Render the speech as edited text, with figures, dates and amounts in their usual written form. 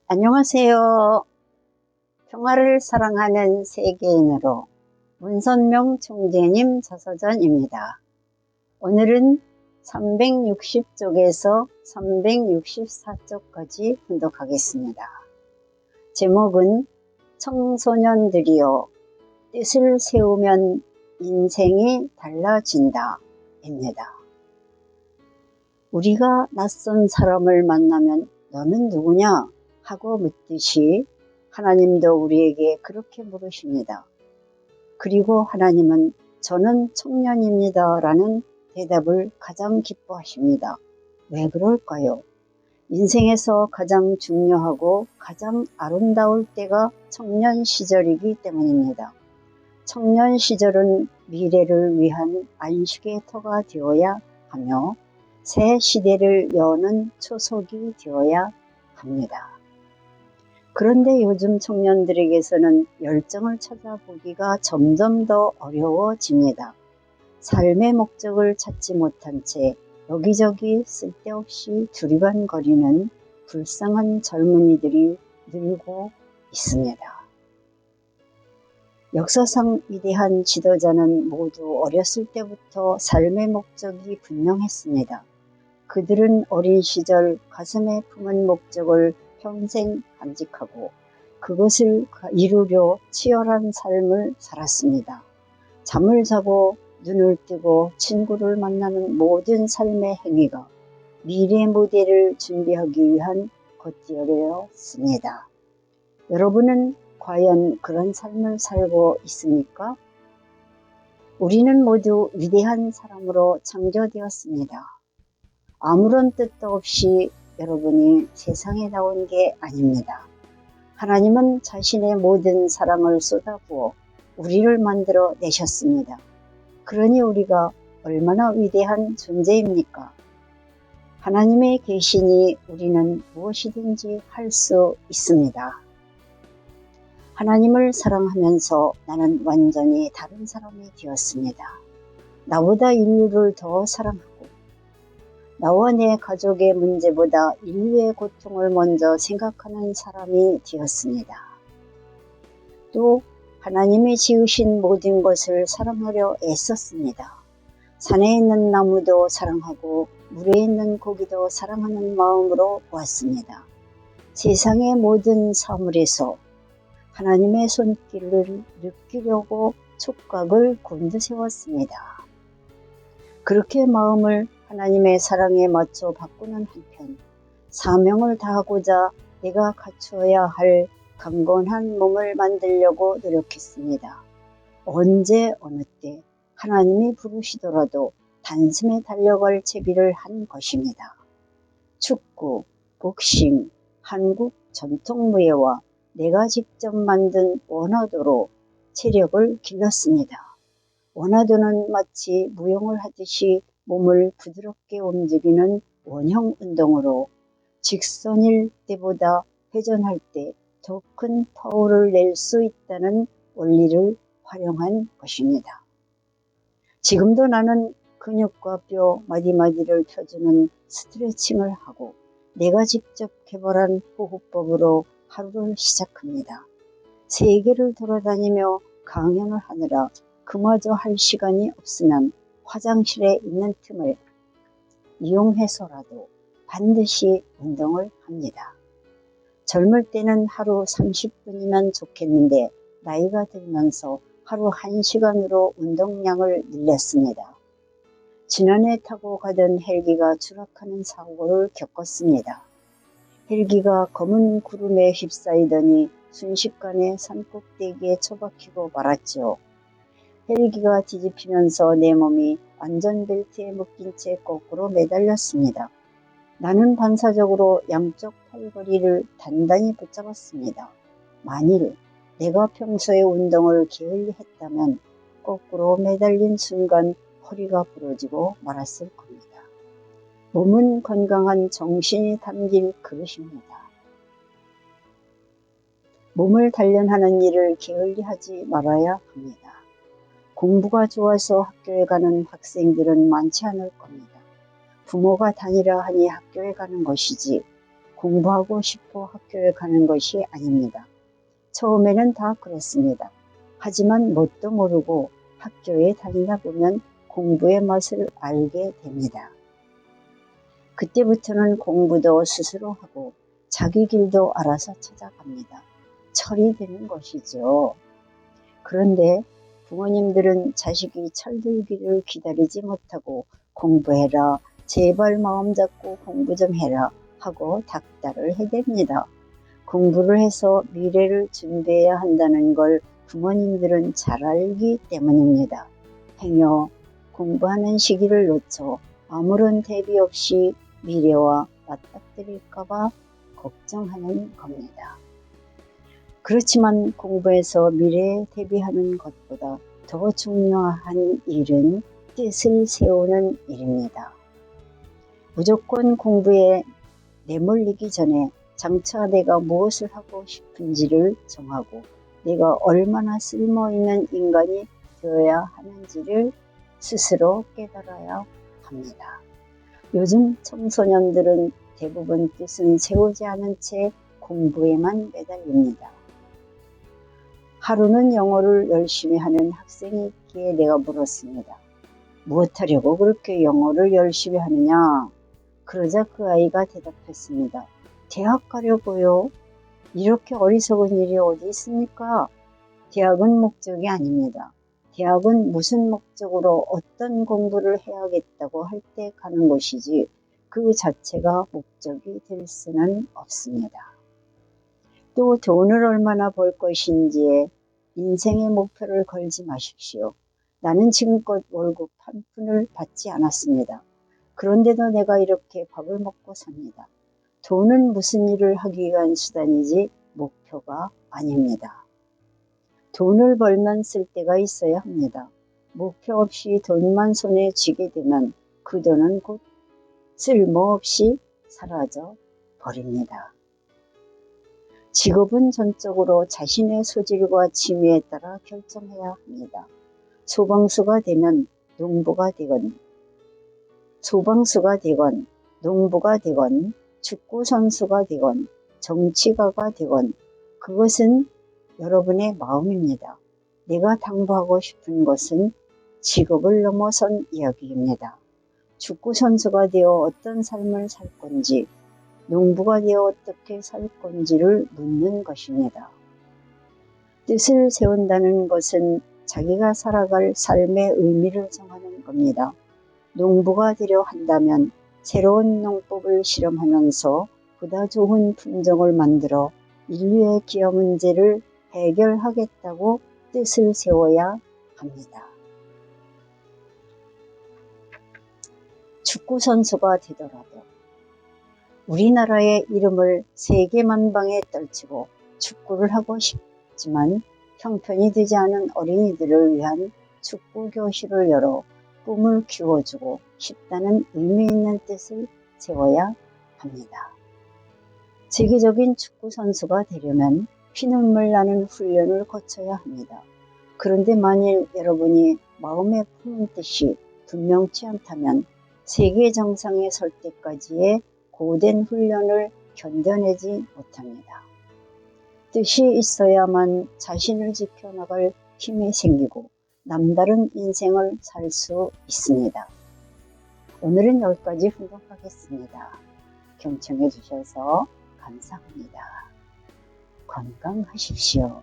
안녕하세요. 평화를 사랑하는 세계인으로 문선명 총재님 저서전입니다. 오늘은 360쪽에서 364쪽까지 분독하겠습니다. 제목은 청소년들이여 뜻을 세우면 인생이 달라진다 입니다. 우리가 낯선 사람을 만나면 너는 누구냐 하고 묻듯이 하나님도 우리에게 그렇게 물으십니다. 그리고 하나님은 저는 청년입니다 라는 대답을 가장 기뻐하십니다. 왜 그럴까요? 인생에서 가장 중요하고 가장 아름다울 때가 청년 시절이기 때문입니다. 청년 시절은 미래를 위한 안식의 터가 되어야 하며 새 시대를 여는 초석이 되어야 합니다. 그런데 요즘 청년들에게서는 열정을 찾아보기가 점점 더 어려워집니다. 삶의 목적을 찾지 못한 채 여기저기 쓸데없이 두리번거리는 불쌍한 젊은이들이 늘고 있습니다. 역사상 위대한 지도자는 모두 어렸을 때부터 삶의 목적이 분명했습니다. 그들은 어린 시절 가슴에 품은 목적을 평생 간직하고 그것을 이루려 치열한 삶을 살았습니다. 잠을 자고 눈을 뜨고 친구를 만나는 모든 삶의 행위가 미래 무대를 준비하기 위한 것들이었습니다. 여러분은 과연 그런 삶을 살고 있습니까? 우리는 모두 위대한 사람으로 창조되었습니다. 아무런 뜻도 없이 여러분이 세상에 나온 게 아닙니다. 하나님은 자신의 모든 사랑을 쏟아부어 우리를 만들어 내셨습니다. 그러니 우리가 얼마나 위대한 존재입니까? 하나님의 계시니 우리는 무엇이든지 할 수 있습니다. 하나님을 사랑하면서 나는 완전히 다른 사람이 되었습니다. 나보다 인류를 더 사랑하고 나와 내 가족의 문제보다 인류의 고통을 먼저 생각하는 사람이 되었습니다. 또 하나님이 지으신 모든 것을 사랑하려 애썼습니다. 산에 있는 나무도 사랑하고 물에 있는 고기도 사랑하는 마음으로 보았습니다. 세상의 모든 사물에서 하나님의 손길을 느끼려고 촉각을 곤두세웠습니다. 그렇게 마음을 하나님의 사랑에 맞춰 바꾸는 한편 사명을 다하고자 내가 갖추어야 할 강건한 몸을 만들려고 노력했습니다. 언제 어느 때 하나님이 부르시더라도 단숨에 달려갈 채비를 한 것입니다. 축구, 복싱, 한국 전통무예와 내가 직접 만든 원화도로 체력을 길렀습니다. 원화도는 마치 무용을 하듯이 몸을 부드럽게 움직이는 원형 운동으로 직선일 때보다 회전할 때 더 큰 파워를 낼 수 있다는 원리를 활용한 것입니다. 지금도 나는 근육과 뼈 마디마디를 펴주는 스트레칭을 하고 내가 직접 개발한 호흡법으로 하루를 시작합니다. 세계를 돌아다니며 강연을 하느라 그마저 할 시간이 없으면 화장실에 있는 틈을 이용해서라도 반드시 운동을 합니다. 젊을 때는 하루 30분이면 좋겠는데 나이가 들면서 하루 1시간으로 운동량을 늘렸습니다. 지난해 타고 가던 헬기가 추락하는 사고를 겪었습니다. 헬기가 검은 구름에 휩싸이더니 순식간에 산꼭대기에 처박히고 말았죠. 헬기가 뒤집히면서 내 몸이 안전벨트에 묶인 채 거꾸로 매달렸습니다. 나는 반사적으로 양쪽 팔걸이를 단단히 붙잡았습니다. 만일 내가 평소에 운동을 게을리 했다면 거꾸로 매달린 순간 허리가 부러지고 말았을 겁니다. 몸은 건강한 정신이 담긴 그릇입니다. 몸을 단련하는 일을 게을리 하지 말아야 합니다. 공부가 좋아서 학교에 가는 학생들은 많지 않을 겁니다. 부모가 다니라 하니 학교에 가는 것이지 공부하고 싶어 학교에 가는 것이 아닙니다. 처음에는 다 그랬습니다. 하지만 뭣도 모르고 학교에 다니다 보면 공부의 맛을 알게 됩니다. 그때부터는 공부도 스스로 하고 자기 길도 알아서 찾아갑니다. 철이 드는 것이죠. 그런데 부모님들은 자식이 철들기를 기다리지 못하고 공부해라, 제발 마음 잡고 공부 좀 해라 하고 닥달을 해댑니다. 공부를 해서 미래를 준비해야 한다는 걸 부모님들은 잘 알기 때문입니다. 행여 공부하는 시기를 놓쳐 아무런 대비 없이 미래와 맞닥뜨릴까봐 걱정하는 겁니다. 그렇지만 공부해서 미래에 대비하는 것보다 더 중요한 일은 뜻을 세우는 일입니다. 무조건 공부에 내몰리기 전에 장차 내가 무엇을 하고 싶은지를 정하고 내가 얼마나 쓸모있는 인간이 되어야 하는지를 스스로 깨달아야 합니다. 요즘 청소년들은 대부분 뜻은 세우지 않은 채 공부에만 매달립니다. 하루는 영어를 열심히 하는 학생이 있기에 내가 물었습니다. 무엇하려고 그렇게 영어를 열심히 하느냐? 그러자 그 아이가 대답했습니다. 대학 가려고요. 이렇게 어리석은 일이 어디 있습니까? 대학은 목적이 아닙니다. 대학은 무슨 목적으로 어떤 공부를 해야겠다고 할 때 가는 것이지 그 자체가 목적이 될 수는 없습니다. 또 돈을 얼마나 벌 것인지에 인생의 목표를 걸지 마십시오. 나는 지금껏 월급 한 푼을 받지 않았습니다. 그런데도 내가 이렇게 밥을 먹고 삽니다. 돈은 무슨 일을 하기 위한 수단이지 목표가 아닙니다. 돈을 벌면 쓸 데가 있어야 합니다. 목표 없이 돈만 손에 쥐게 되면 그 돈은 곧 쓸모없이 사라져 버립니다. 직업은 전적으로 자신의 소질과 취미에 따라 결정해야 합니다. 소방수가 되면 농부가 되건, 농부가 되건, 축구 선수가 되건, 정치가가 되건, 그것은 여러분의 마음입니다. 내가 당부하고 싶은 것은 직업을 넘어선 이야기입니다. 축구 선수가 되어 어떤 삶을 살 건지, 농부가 되어 어떻게 살 건지를 묻는 것입니다. 뜻을 세운다는 것은 자기가 살아갈 삶의 의미를 정하는 겁니다. 농부가 되려 한다면 새로운 농법을 실험하면서 보다 좋은 품종을 만들어 인류의 기후 문제를 해결하겠다고 뜻을 세워야 합니다. 축구 선수가 되더라도 우리나라의 이름을 세계 만방에 떨치고 축구를 하고 싶지만 형편이 되지 않은 어린이들을 위한 축구 교실을 열어 꿈을 키워주고 싶다는 의미 있는 뜻을 세워야 합니다. 세계적인 축구 선수가 되려면 피눈물 나는 훈련을 거쳐야 합니다. 그런데 만일 여러분이 마음에 품은 뜻이 분명치 않다면 세계 정상에 설 때까지의 고된 훈련을 견뎌내지 못합니다. 뜻이 있어야만 자신을 지켜나갈 힘이 생기고 남다른 인생을 살 수 있습니다. 오늘은 여기까지 훈독하겠습니다. 경청해 주셔서 감사합니다. 건강하십시오.